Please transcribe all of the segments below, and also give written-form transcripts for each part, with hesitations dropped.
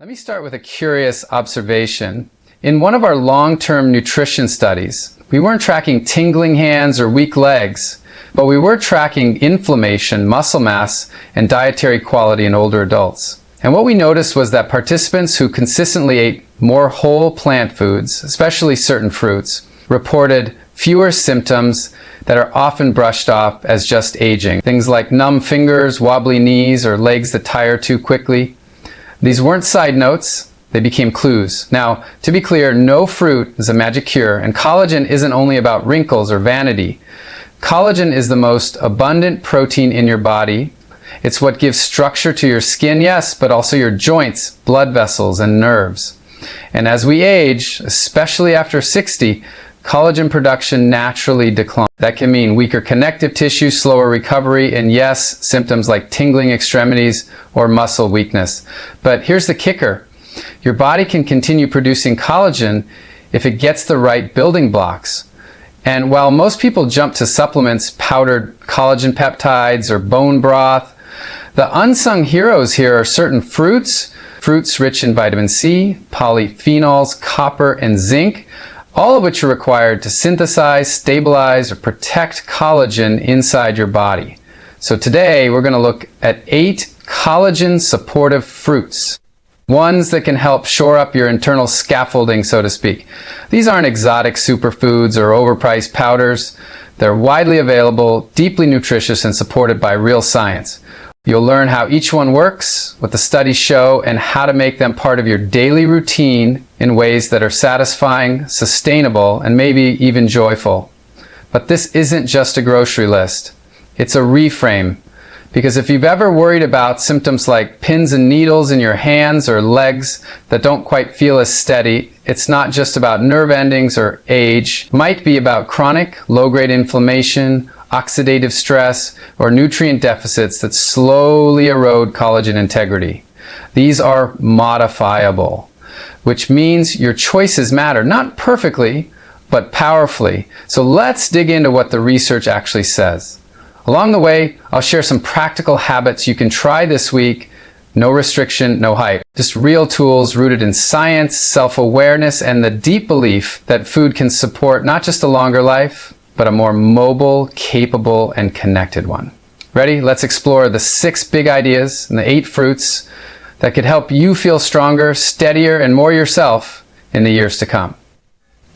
Let me start with a curious observation. In one of our long-term nutrition studies, we weren't tracking tingling hands or weak legs, but we were tracking inflammation, muscle mass, and dietary quality in older adults. And what we noticed was that participants who consistently ate more whole plant foods, especially certain fruits, reported fewer symptoms that are often brushed off as just aging. Things like numb fingers, wobbly knees, or legs that tire too quickly. These weren't side notes, they became clues. Now, to be clear, no fruit is a magic cure, and collagen isn't only about wrinkles or vanity. Collagen is the most abundant protein in your body. It's what gives structure to your skin, yes, but also your joints, blood vessels, and nerves. And as we age, especially after 60, collagen production naturally declines. That can mean weaker connective tissue, slower recovery, and yes, symptoms like tingling extremities or muscle weakness. But here's the kicker. Your body can continue producing collagen if it gets the right building blocks. And while most people jump to supplements, powdered collagen peptides, or bone broth, the unsung heroes here are certain fruits rich in vitamin C, polyphenols, copper, and zinc, all of which are required to synthesize, stabilize, or protect collagen inside your body. So today we're going to look at 8 collagen supportive fruits. Ones that can help shore up your internal scaffolding, so to speak. These aren't exotic superfoods or overpriced powders. They're widely available, deeply nutritious, and supported by real science. You'll learn how each one works, what the studies show, and how to make them part of your daily routine in ways that are satisfying, sustainable, and maybe even joyful. But this isn't just a grocery list. It's a reframe. Because if you've ever worried about symptoms like pins and needles in your hands or legs that don't quite feel as steady, it's not just about nerve endings or age. It might be about chronic, low-grade inflammation, oxidative stress, or nutrient deficits that slowly erode collagen integrity. These are modifiable, which means your choices matter, not perfectly, but powerfully. So let's dig into what the research actually says. Along the way, I'll share some practical habits you can try this week. No restriction, no hype. Just real tools rooted in science, self-awareness, and the deep belief that food can support not just a longer life, but a more mobile, capable, and connected one. Ready? Let's explore the 6 big ideas and the 8 fruits that could help you feel stronger, steadier, and more yourself in the years to come.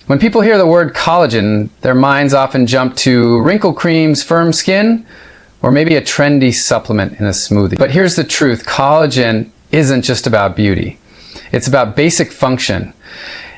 When people hear the word collagen, their minds often jump to wrinkle creams, firm skin, or maybe a trendy supplement in a smoothie. But here's the truth. Collagen isn't just about beauty. It's about basic function.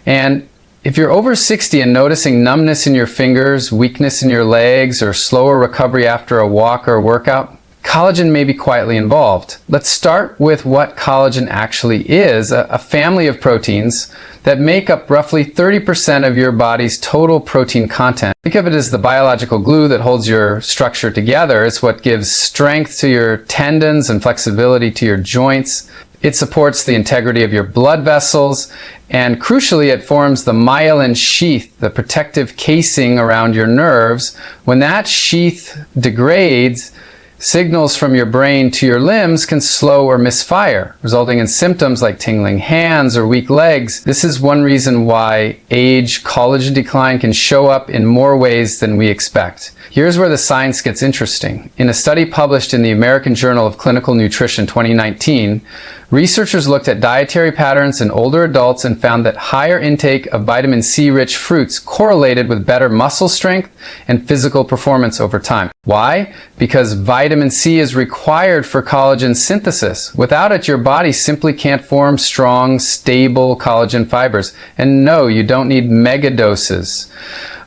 And if you're over 60 and noticing numbness in your fingers, weakness in your legs, or slower recovery after a walk or a workout, collagen may be quietly involved. Let's start with what collagen actually is, a family of proteins that make up roughly 30% of your body's total protein content. Think of it as the biological glue that holds your structure together. It's what gives strength to your tendons and flexibility to your joints. It supports the integrity of your blood vessels, and crucially, it forms the myelin sheath, the protective casing around your nerves. When that sheath degrades, signals from your brain to your limbs can slow or misfire, resulting in symptoms like tingling hands or weak legs. This is one reason why age, collagen decline can show up in more ways than we expect. Here's where the science gets interesting. In a study published in the American Journal of Clinical Nutrition 2019, researchers looked at dietary patterns in older adults and found that higher intake of vitamin C-rich fruits correlated with better muscle strength and physical performance over time. Why? Because vitamin C is required for collagen synthesis. Without it, your body simply can't form strong, stable collagen fibers. And no, you don't need mega doses.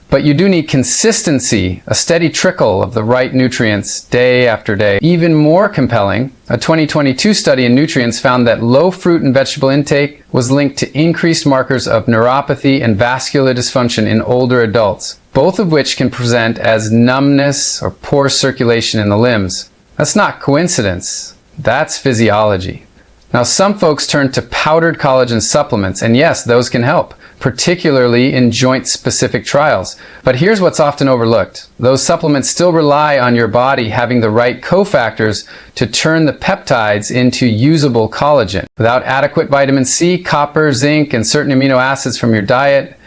But you do need consistency, a steady trickle of the right nutrients day after day. Even more compelling, a 2022 study in Nutrients found that low fruit and vegetable intake was linked to increased markers of neuropathy and vascular dysfunction in older adults, both of which can present as numbness or poor circulation in the limbs. That's not coincidence, that's physiology. Now, some folks turn to powdered collagen supplements, and yes, those can help. particularly in joint-specific trials. But here's what's often overlooked. Those supplements still rely on your body having the right cofactors to turn the peptides into usable collagen. Without adequate vitamin C, copper, zinc, and certain amino acids from your diet,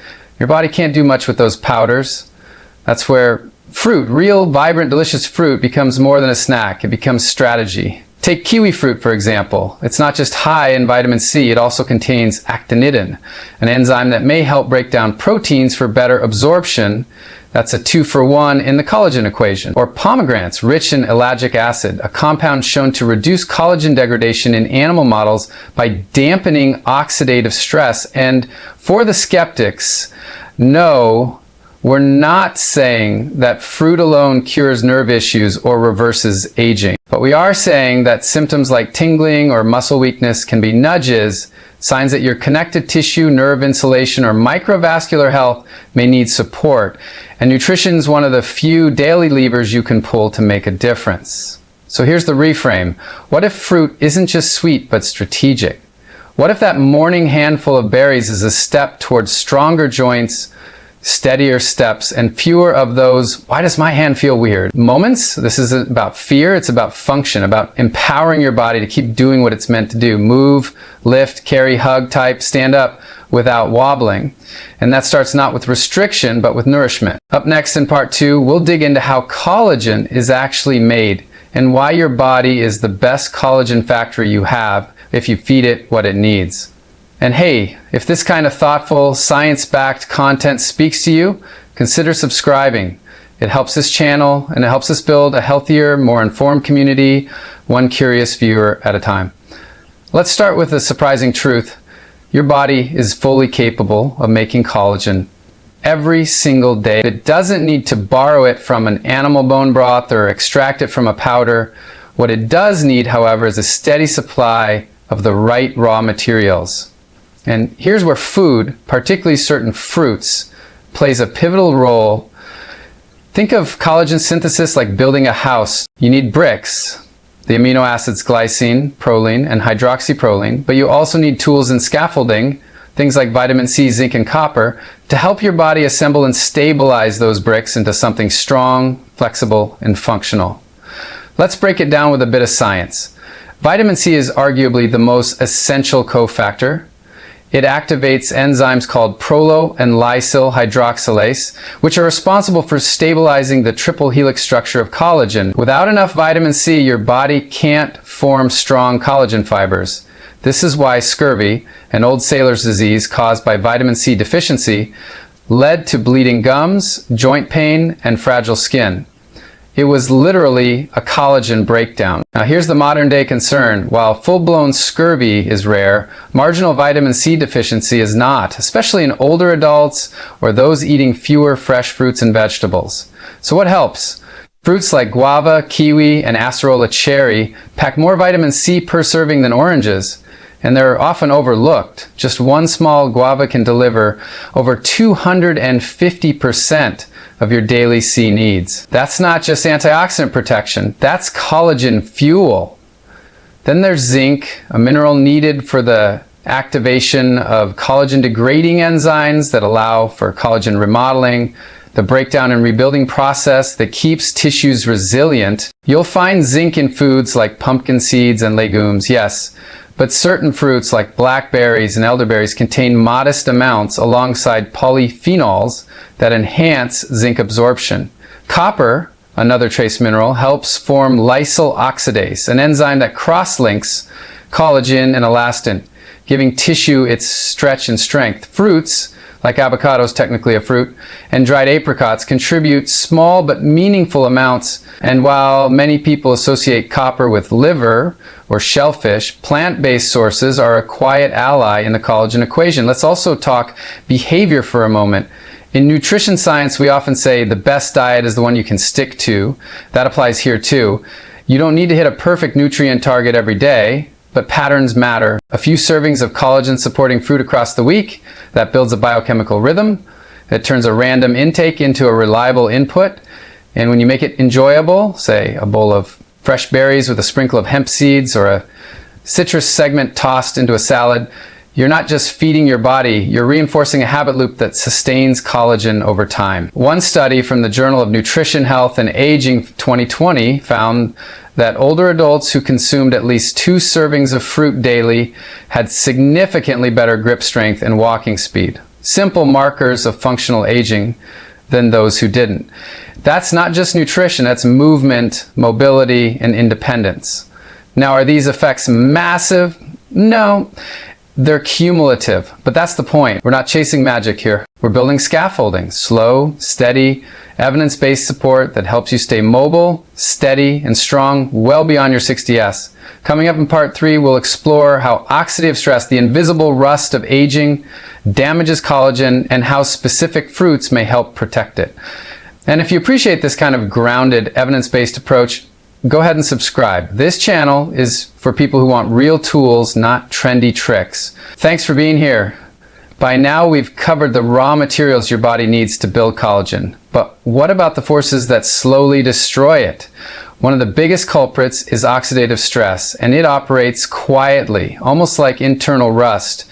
your body can't do much with those powders. That's where fruit, real, vibrant, delicious fruit, becomes more than a snack. It becomes strategy. Take kiwi fruit, for example. It's not just high in vitamin C, it also contains actinidin, an enzyme that may help break down proteins for better absorption. That's a 2-for-1 in the collagen equation. Or pomegranates, rich in ellagic acid, a compound shown to reduce collagen degradation in animal models by dampening oxidative stress. And for the skeptics, no, we're not saying that fruit alone cures nerve issues or reverses aging. But we are saying that symptoms like tingling or muscle weakness can be nudges, signs that your connective tissue, nerve insulation, or microvascular health may need support. And nutrition is one of the few daily levers you can pull to make a difference. So here's the reframe. What if fruit isn't just sweet but strategic? What if that morning handful of berries is a step towards stronger joints, steadier steps, and fewer of those, why does my hand feel weird, moments? This isn't about fear, it's about function, about empowering your body to keep doing what it's meant to do. Move, lift, carry, hug, type, stand up without wobbling. And that starts not with restriction, but with nourishment. Up next in part 2, we'll dig into how collagen is actually made and why your body is the best collagen factory you have if you feed it what it needs. And hey, if this kind of thoughtful, science-backed content speaks to you, consider subscribing. It helps this channel and it helps us build a healthier, more informed community, one curious viewer at a time. Let's start with a surprising truth. Your body is fully capable of making collagen every single day. It doesn't need to borrow it from an animal bone broth or extract it from a powder. What it does need, however, is a steady supply of the right raw materials. And here's where food, particularly certain fruits, plays a pivotal role. Think of collagen synthesis like building a house. You need bricks, the amino acids glycine, proline, and hydroxyproline, but you also need tools and scaffolding, things like vitamin C, zinc, and copper, to help your body assemble and stabilize those bricks into something strong, flexible, and functional. Let's break it down with a bit of science. Vitamin C is arguably the most essential cofactor. It activates enzymes called prolo and lysyl hydroxylase, which are responsible for stabilizing the triple helix structure of collagen. Without enough vitamin C, your body can't form strong collagen fibers. This is why scurvy, an old sailor's disease caused by vitamin C deficiency, led to bleeding gums, joint pain, and fragile skin. It was literally a collagen breakdown. Now here's the modern day concern. While full-blown scurvy is rare, marginal vitamin C deficiency is not, especially in older adults or those eating fewer fresh fruits and vegetables. So what helps? Fruits like guava, kiwi, and acerola cherry pack more vitamin C per serving than oranges, and they're often overlooked. Just one small guava can deliver over 250% of your daily C needs. That's not just antioxidant protection, that's collagen fuel. Then there's zinc, a mineral needed for the activation of collagen degrading enzymes that allow for collagen remodeling, the breakdown and rebuilding process that keeps tissues resilient. You'll find zinc in foods like pumpkin seeds and legumes, yes, but certain fruits like blackberries and elderberries contain modest amounts alongside polyphenols that enhance zinc absorption. Copper, another trace mineral, helps form lysyl oxidase, an enzyme that cross-links collagen and elastin, giving tissue its stretch and strength. Fruits, like avocados, technically a fruit, and dried apricots contribute small but meaningful amounts. And while many people associate copper with liver or shellfish, plant-based sources are a quiet ally in the collagen equation. Let's also talk behavior for a moment. In nutrition science, we often say the best diet is the one you can stick to. That applies here too. You don't need to hit a perfect nutrient target every day, but patterns matter. A few servings of collagen-supporting fruit across the week, that builds a biochemical rhythm. It turns a random intake into a reliable input. And when you make it enjoyable, say a bowl of fresh berries with a sprinkle of hemp seeds or a citrus segment tossed into a salad, You're not just feeding your body, you're reinforcing a habit loop that sustains collagen over time. One study from the Journal of Nutrition, Health, and Aging 2020 found that older adults who consumed at least 2 servings of fruit daily had significantly better grip strength and walking speed. Simple markers of functional aging than those who didn't. That's not just nutrition, that's movement, mobility, and independence. Now, are these effects massive? No. They're cumulative, but that's the point. We're not chasing magic here. We're building scaffolding, slow, steady, evidence-based support that helps you stay mobile, steady, and strong well beyond your 60s. Coming up in part 3, we'll explore how oxidative stress, the invisible rust of aging, damages collagen and how specific fruits may help protect it. And if you appreciate this kind of grounded, evidence-based approach, go ahead and subscribe. This channel is for people who want real tools, not trendy tricks. Thanks for being here. By now, we've covered the raw materials your body needs to build collagen. But what about the forces that slowly destroy it? One of the biggest culprits is oxidative stress, and it operates quietly, almost like internal rust.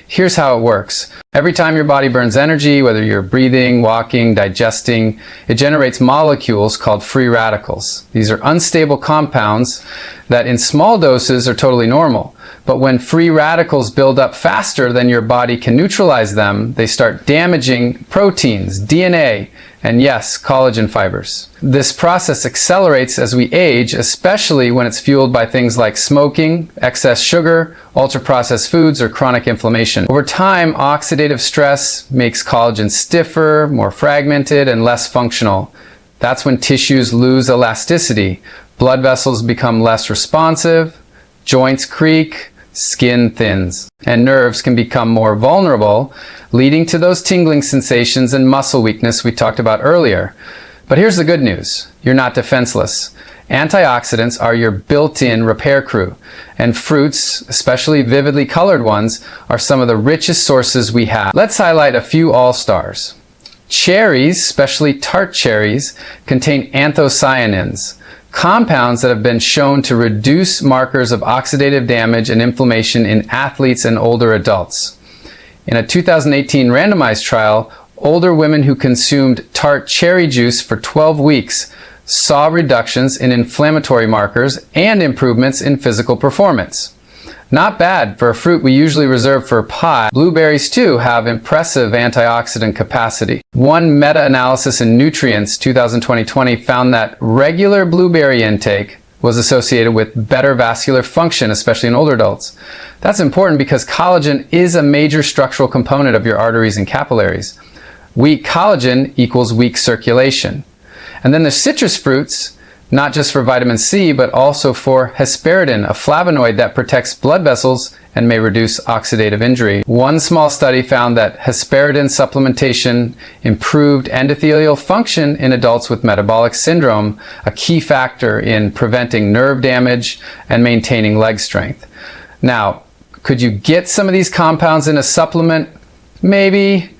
Here's how it works. Every time your body burns energy, whether you're breathing, walking, digesting, it generates molecules called free radicals. These are unstable compounds that in small doses are totally normal. But when free radicals build up faster than your body can neutralize them, they start damaging proteins, DNA, and yes, collagen fibers. This process accelerates as we age, especially when it's fueled by things like smoking, excess sugar, ultra-processed foods, or chronic inflammation. Over time, oxidative stress makes collagen stiffer, more fragmented, and less functional. That's when tissues lose elasticity, blood vessels become less responsive, joints creak, skin thins, and nerves can become more vulnerable, leading to those tingling sensations and muscle weakness we talked about earlier. But here's the good news. You're not defenseless. Antioxidants are your built-in repair crew, and fruits, especially vividly colored ones, are some of the richest sources we have. Let's highlight a few all-stars. Cherries, especially tart cherries, contain anthocyanins, compounds that have been shown to reduce markers of oxidative damage and inflammation in athletes and older adults. In a 2018 randomized trial, older women who consumed tart cherry juice for 12 weeks saw reductions in inflammatory markers and improvements in physical performance. Not bad for a fruit we usually reserve for pie. Blueberries too have impressive antioxidant capacity. One meta-analysis in Nutrients 2020 found that regular blueberry intake was associated with better vascular function, especially in older adults. That's important because collagen is a major structural component of your arteries and capillaries. Weak collagen equals weak circulation. And then the citrus fruits, not just for vitamin C, but also for hesperidin, a flavonoid that protects blood vessels and may reduce oxidative injury. One small study found that hesperidin supplementation improved endothelial function in adults with metabolic syndrome, a key factor in preventing nerve damage and maintaining leg strength. Now, could you get some of these compounds in a supplement? Maybe.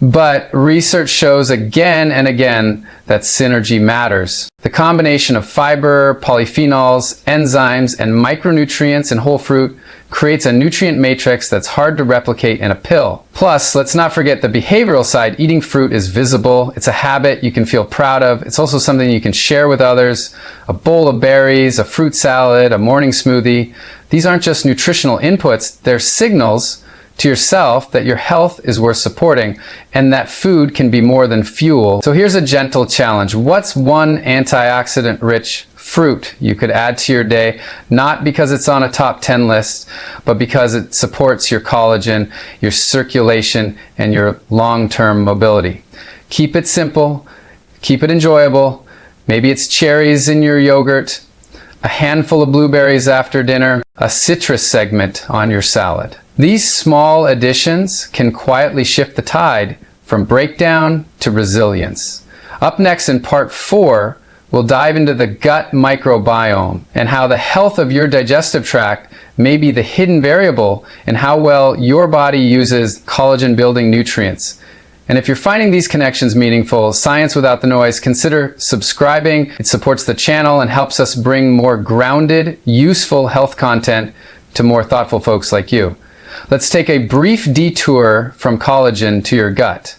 But research shows again and again that synergy matters. The combination of fiber, polyphenols, enzymes, and micronutrients in whole fruit creates a nutrient matrix that's hard to replicate in a pill. Plus, let's not forget the behavioral side. Eating fruit is visible. It's a habit you can feel proud of. It's also something you can share with others. A bowl of berries, a fruit salad, a morning smoothie. These aren't just nutritional inputs. They're signals to yourself that your health is worth supporting and that food can be more than fuel. So here's a gentle challenge. What's one antioxidant-rich fruit you could add to your day, not because it's on a top 10 list, but because it supports your collagen, your circulation, and your long-term mobility? Keep it simple, keep it enjoyable. Maybe it's cherries in your yogurt, a handful of blueberries after dinner, a citrus segment on your salad. These small additions can quietly shift the tide from breakdown to resilience. Up next in part 4, we'll dive into the gut microbiome and how the health of your digestive tract may be the hidden variable in how well your body uses collagen-building nutrients. And if you're finding these connections meaningful, science without the noise, consider subscribing. It supports the channel and helps us bring more grounded, useful health content to more thoughtful folks like you. let's take a brief detour from collagen to your gut.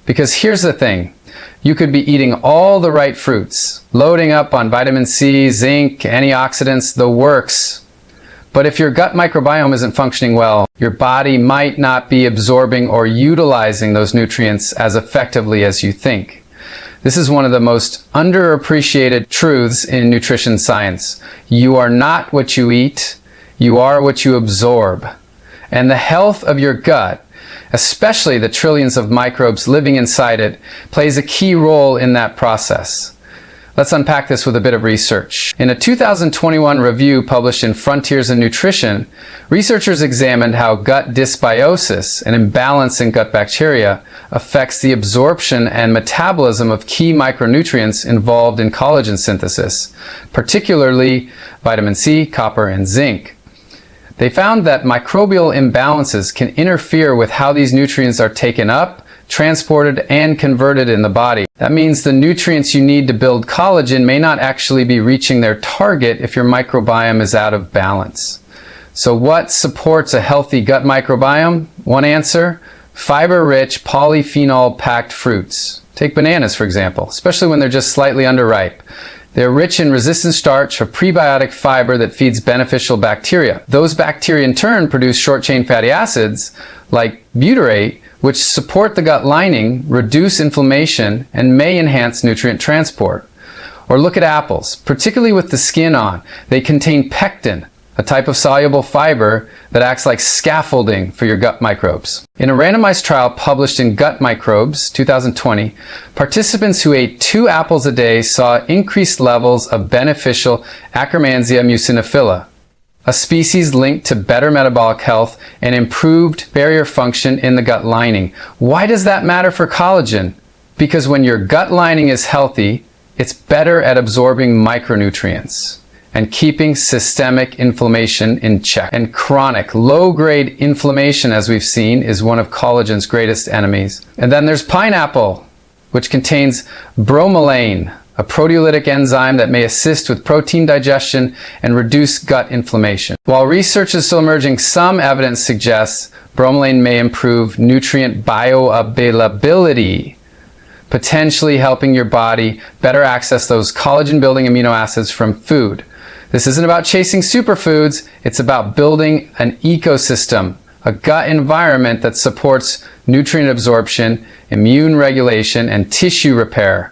Because here's the thing, you could be eating all the right fruits, loading up on vitamin C, zinc, antioxidants, the works. But if your gut microbiome isn't functioning well, your body might not be absorbing or utilizing those nutrients as effectively as you think. This is one of the most underappreciated truths in nutrition science. You are not what you eat, you are what you absorb. And the health of your gut, especially the trillions of microbes living inside it, plays a key role in that process. Let's unpack this with a bit of research. In a 2021 review published in Frontiers in Nutrition, researchers examined how gut dysbiosis, an imbalance in gut bacteria, affects the absorption and metabolism of key micronutrients involved in collagen synthesis, particularly vitamin C, copper, and zinc. They found that microbial imbalances can interfere with how these nutrients are taken up, transported, and converted in the body. That means the nutrients you need to build collagen may not actually be reaching their target if your microbiome is out of balance. So what supports a healthy gut microbiome? One answer, fiber-rich, polyphenol-packed fruits. Take bananas, for example, especially when they're just slightly underripe. They're rich in resistant starch, a prebiotic fiber that feeds beneficial bacteria. Those bacteria in turn produce short-chain fatty acids like butyrate, which support the gut lining, reduce inflammation, and may enhance nutrient transport. Or look at apples, particularly with the skin on. They contain pectin, a type of soluble fiber that acts like scaffolding for your gut microbes. In a randomized trial published in Gut Microbes, 2020, participants who ate 2 apples a day saw increased levels of beneficial Akkermansia muciniphila, a species linked to better metabolic health and improved barrier function in the gut lining. Why does that matter for collagen? Because when your gut lining is healthy, it's better at absorbing micronutrients and keeping systemic inflammation in check. And chronic, low-grade inflammation, as we've seen, is one of collagen's greatest enemies. And then there's pineapple, which contains bromelain, a proteolytic enzyme that may assist with protein digestion and reduce gut inflammation. While research is still emerging, some evidence suggests bromelain may improve nutrient bioavailability, potentially helping your body better access those collagen-building amino acids from food. This isn't about chasing superfoods, it's about building an ecosystem, a gut environment that supports nutrient absorption, immune regulation, and tissue repair.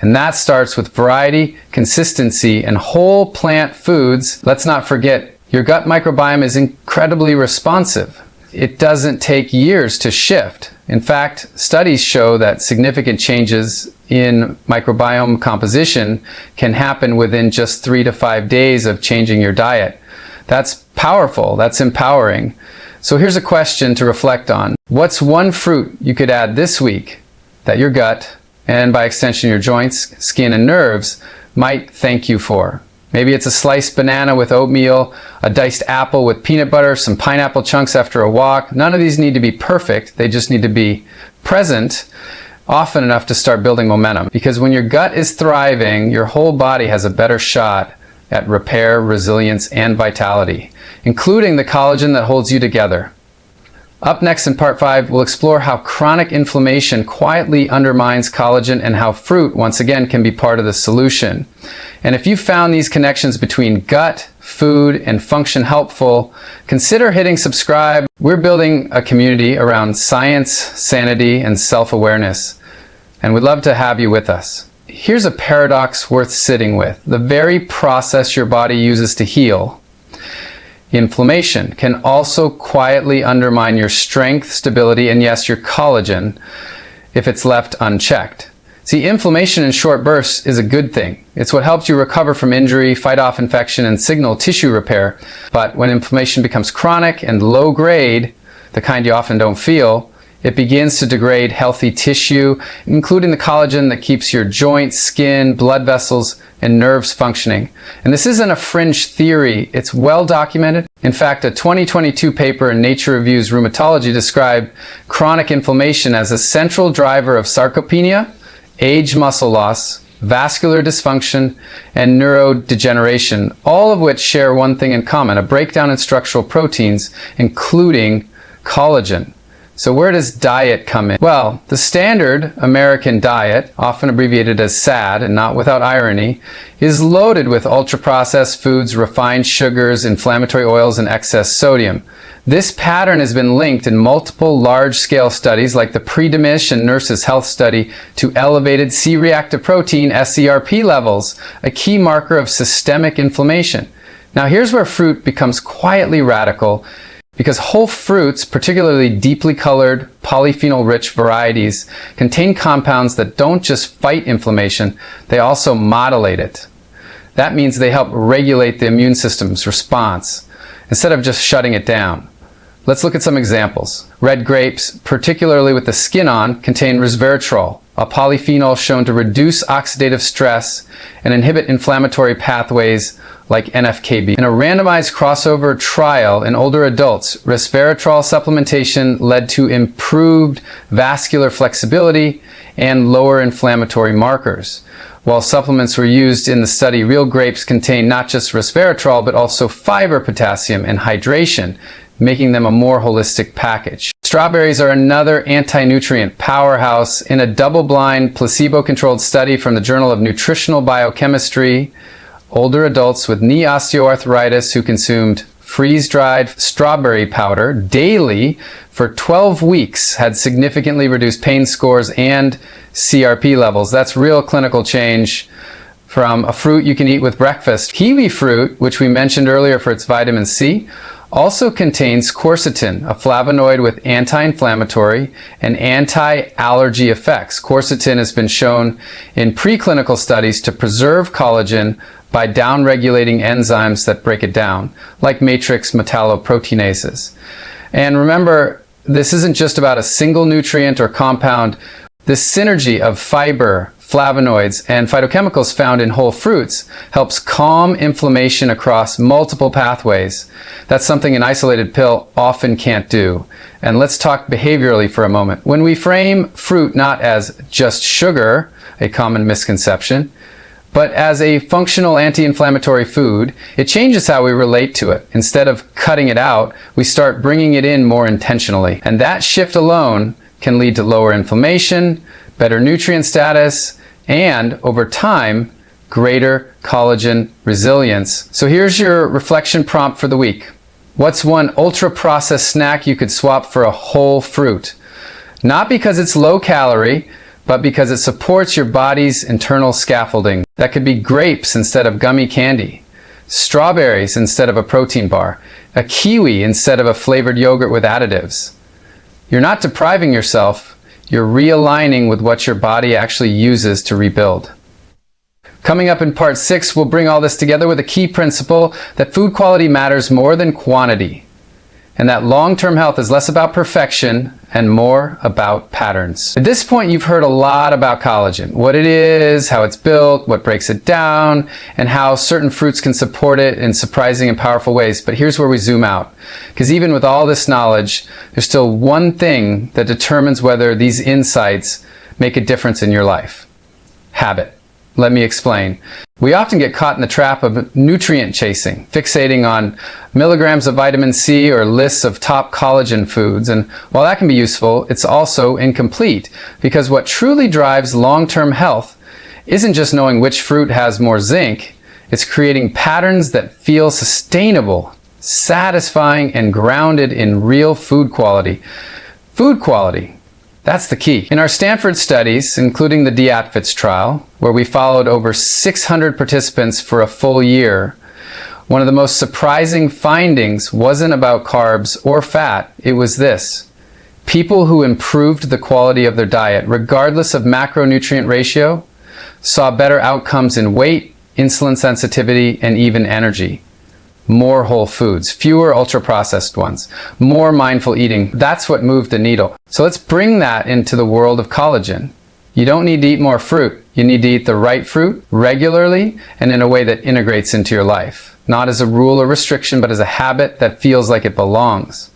And that starts with variety, consistency, and whole plant foods. Let's not forget, your gut microbiome is incredibly responsive. It doesn't take years to shift. In fact, studies show that significant changes in microbiome composition can happen within just 3 to 5 days of changing your diet. That's powerful, that's empowering. So here's a question to reflect on. What's one fruit you could add this week that your gut, and by extension your joints, skin, and nerves, might thank you for? Maybe it's a sliced banana with oatmeal, a diced apple with peanut butter, some pineapple chunks after a walk. None of these need to be perfect, they just need to be present often enough to start building momentum. Because when your gut is thriving, your whole body has a better shot at repair, resilience, and vitality, including the collagen that holds you together. Up next in part 5, we'll explore how chronic inflammation quietly undermines collagen and how fruit, once again, can be part of the solution. And if you found these connections between gut, food, and function helpful, consider hitting subscribe. We're building a community around science, sanity, and self-awareness, and we'd love to have you with us. Here's a paradox worth sitting with. The very process your body uses to heal, inflammation, can also quietly undermine your strength, stability, and yes, your collagen if it's left unchecked. See, inflammation in short bursts is a good thing. It's what helps you recover from injury, fight off infection, and signal tissue repair. But when inflammation becomes chronic and low grade, the kind you often don't feel, it begins to degrade healthy tissue, including the collagen that keeps your joints, skin, blood vessels, and nerves functioning. And this isn't a fringe theory, it's well documented. In fact, a 2022 paper in Nature Reviews Rheumatology described chronic inflammation as a central driver of sarcopenia, age muscle loss, vascular dysfunction, and neurodegeneration, all of which share one thing in common, a breakdown in structural proteins, including collagen. So where does diet come in? Well, the standard American diet, often abbreviated as SAD and not without irony, is loaded with ultra-processed foods, refined sugars, inflammatory oils, and excess sodium. This pattern has been linked in multiple large-scale studies like the Pre-Dimish and Nurses Health study to elevated C-reactive protein (SCRP) levels, a key marker of systemic inflammation. Now here's where fruit becomes quietly radical, because whole fruits, particularly deeply colored, polyphenol-rich varieties, contain compounds that don't just fight inflammation, they also modulate it. That means they help regulate the immune system's response, instead of just shutting it down. Let's look at some examples. Red grapes, particularly with the skin on, contain resveratrol, a polyphenol shown to reduce oxidative stress and inhibit inflammatory pathways like NF-κB. In a randomized crossover trial in older adults, resveratrol supplementation led to improved vascular flexibility and lower inflammatory markers. While supplements were used in the study, real grapes contain not just resveratrol, but also fiber, potassium, and hydration, making them a more holistic package. Strawberries are another anti-nutrient powerhouse. In a double-blind, placebo-controlled study from the Journal of Nutritional Biochemistry, older adults with knee osteoarthritis who consumed freeze-dried strawberry powder daily for 12 weeks had significantly reduced pain scores and CRP levels. That's real clinical change from a fruit you can eat with breakfast. Kiwi fruit, which we mentioned earlier for its vitamin C, also contains quercetin, a flavonoid with anti-inflammatory and anti-allergy effects. Quercetin has been shown in preclinical studies to preserve collagen by downregulating enzymes that break it down, like matrix metalloproteinases. And remember, this isn't just about a single nutrient or compound. This synergy of fiber, flavonoids, and phytochemicals found in whole fruits helps calm inflammation across multiple pathways. That's something an isolated pill often can't do. And let's talk behaviorally for a moment. When we frame fruit not as just sugar, a common misconception, but as a functional anti-inflammatory food, it changes how we relate to it. Instead of cutting it out, we start bringing it in more intentionally. And that shift alone can lead to lower inflammation, better nutrient status, and over time, greater collagen resilience. So here's your reflection prompt for the week. What's one ultra-processed snack you could swap for a whole fruit? Not because it's low calorie, but because it supports your body's internal scaffolding. That could be grapes instead of gummy candy, strawberries instead of a protein bar, a kiwi instead of a flavored yogurt with additives. You're not depriving yourself, you're realigning with what your body actually uses to rebuild. Coming up in part 6, we'll bring all this together with a key principle that food quality matters more than quantity, and that long-term health is less about perfection and more about patterns. At this point, you've heard a lot about collagen, what it is, how it's built, what breaks it down, and how certain fruits can support it in surprising and powerful ways. But here's where we zoom out, because even with all this knowledge, there's still one thing that determines whether these insights make a difference in your life: habit. Let me explain. We often get caught in the trap of nutrient chasing, fixating on milligrams of vitamin C or lists of top collagen foods. And while that can be useful, it's also incomplete, because what truly drives long-term health isn't just knowing which fruit has more zinc. It's creating patterns that feel sustainable, satisfying, and grounded in real food quality. Food quality. That's the key. In our Stanford studies, including the DIATFITS trial, where we followed over 600 participants for a full year, one of the most surprising findings wasn't about carbs or fat. It was this: people who improved the quality of their diet, regardless of macronutrient ratio, saw better outcomes in weight, insulin sensitivity, and even energy. More whole foods, fewer ultra-processed ones, more mindful eating. That's what moved the needle. So let's bring that into the world of collagen. You don't need to eat more fruit. You need to eat the right fruit regularly and in a way that integrates into your life. Not as a rule or restriction, but as a habit that feels like it belongs.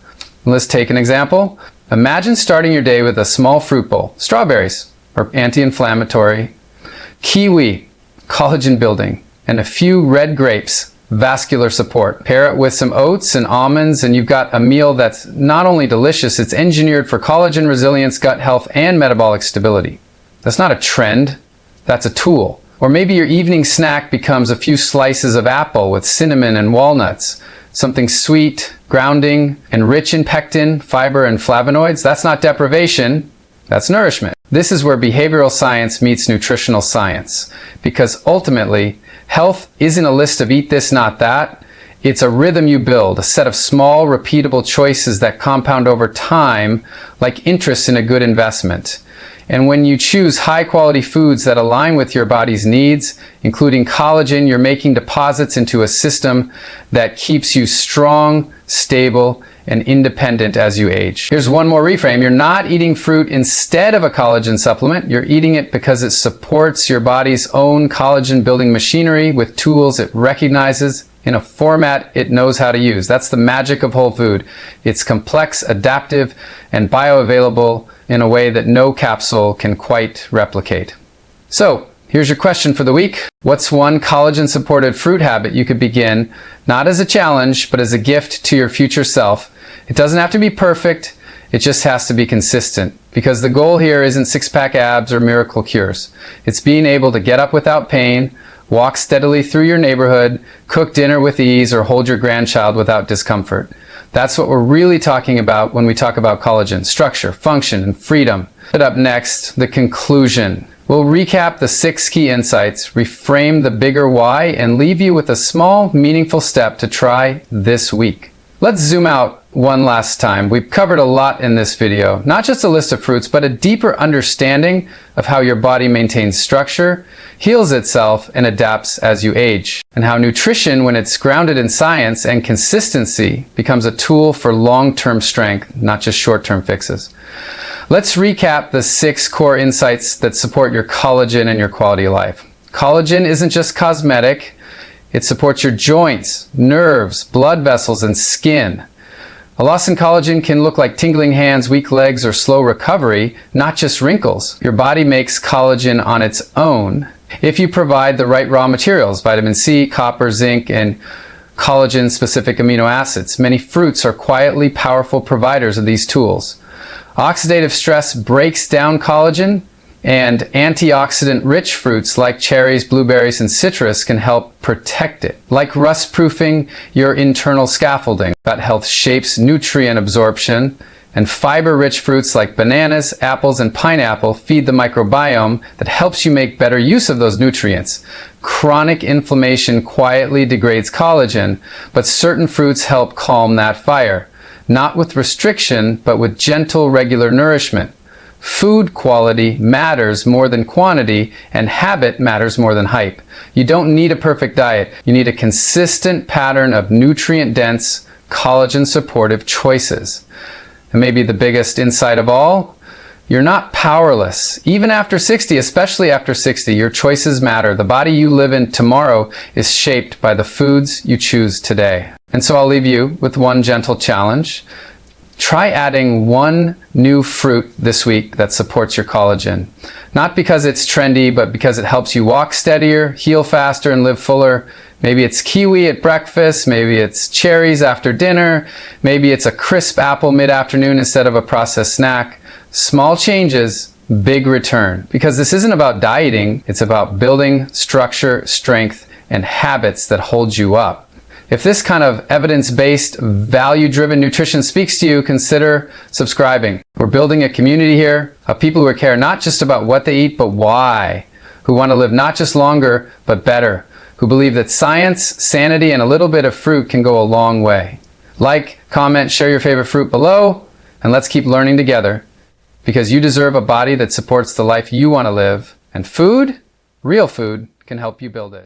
Let's take an example. Imagine starting your day with a small fruit bowl, strawberries, or anti-inflammatory, Kiwi, collagen building, and a few red grapes, vascular support. Pair it with some oats and almonds and you've got a meal that's not only delicious, it's engineered for collagen resilience, gut health, and metabolic stability. That's not a trend, that's a tool. Or maybe your evening snack becomes a few slices of apple with cinnamon and walnuts. Something sweet, grounding, and rich in pectin, fiber, and flavonoids. That's not deprivation, that's nourishment. This is where behavioral science meets nutritional science. Because ultimately, health isn't a list of eat this, not that. It's a rhythm you build, a set of small, repeatable choices that compound over time, like interest in a good investment. And when you choose high-quality foods that align with your body's needs, including collagen, you're making deposits into a system that keeps you strong, stable, and independent as you age. Here's one more reframe. You're not eating fruit instead of a collagen supplement. You're eating it because it supports your body's own collagen-building machinery with tools it recognizes in a format it knows how to use. That's the magic of whole food. It's complex, adaptive, and bioavailable in a way that no capsule can quite replicate. So, here's your question for the week. What's one collagen-supported fruit habit you could begin, not as a challenge, but as a gift to your future self? It doesn't have to be perfect, it just has to be consistent. Because the goal here isn't six-pack abs or miracle cures. It's being able to get up without pain, walk steadily through your neighborhood, cook dinner with ease, or hold your grandchild without discomfort. That's what we're really talking about when we talk about collagen: structure, function, and freedom. Up next, the conclusion. We'll recap the 6 key insights, reframe the bigger why, and leave you with a small, meaningful step to try this week. Let's zoom out one last time. We've covered a lot in this video, not just a list of fruits, but a deeper understanding of how your body maintains structure, heals itself, and adapts as you age, and how nutrition, when it's grounded in science and consistency, becomes a tool for long-term strength, not just short-term fixes. Let's recap the 6 core insights that support your collagen and your quality of life. Collagen isn't just cosmetic. It supports your joints, nerves, blood vessels, and skin. A loss in collagen can look like tingling hands, weak legs, or slow recovery, not just wrinkles. Your body makes collagen on its own if you provide the right raw materials: vitamin C, copper, zinc, and collagen-specific amino acids. Many fruits are quietly powerful providers of these tools. Oxidative stress breaks down collagen, and antioxidant-rich fruits like cherries, blueberries, and citrus can help protect it. Like rust-proofing your internal scaffolding. Gut health shapes nutrient absorption, and fiber-rich fruits like bananas, apples, and pineapple feed the microbiome that helps you make better use of those nutrients. Chronic inflammation quietly degrades collagen, but certain fruits help calm that fire. Not with restriction, but with gentle, regular nourishment. Food quality matters more than quantity, and habit matters more than hype. You don't need a perfect diet. You need a consistent pattern of nutrient-dense, collagen-supportive choices. And maybe the biggest insight of all, you're not powerless. Even after 60, especially after 60, your choices matter. The body you live in tomorrow is shaped by the foods you choose today. And so I'll leave you with one gentle challenge. Try adding one new fruit this week that supports your collagen. Not because it's trendy, but because it helps you walk steadier, heal faster, and live fuller. Maybe it's kiwi at breakfast, maybe it's cherries after dinner, maybe it's a crisp apple mid-afternoon instead of a processed snack. Small changes, big return. Because this isn't about dieting, it's about building structure, strength, and habits that hold you up. If this kind of evidence-based, value-driven nutrition speaks to you, consider subscribing. We're building a community here of people who care not just about what they eat, but why. Who want to live not just longer, but better. Who believe that science, sanity, and a little bit of fruit can go a long way. Like, comment, share your favorite fruit below, and let's keep learning together. Because you deserve a body that supports the life you want to live. And food, real food, can help you build it.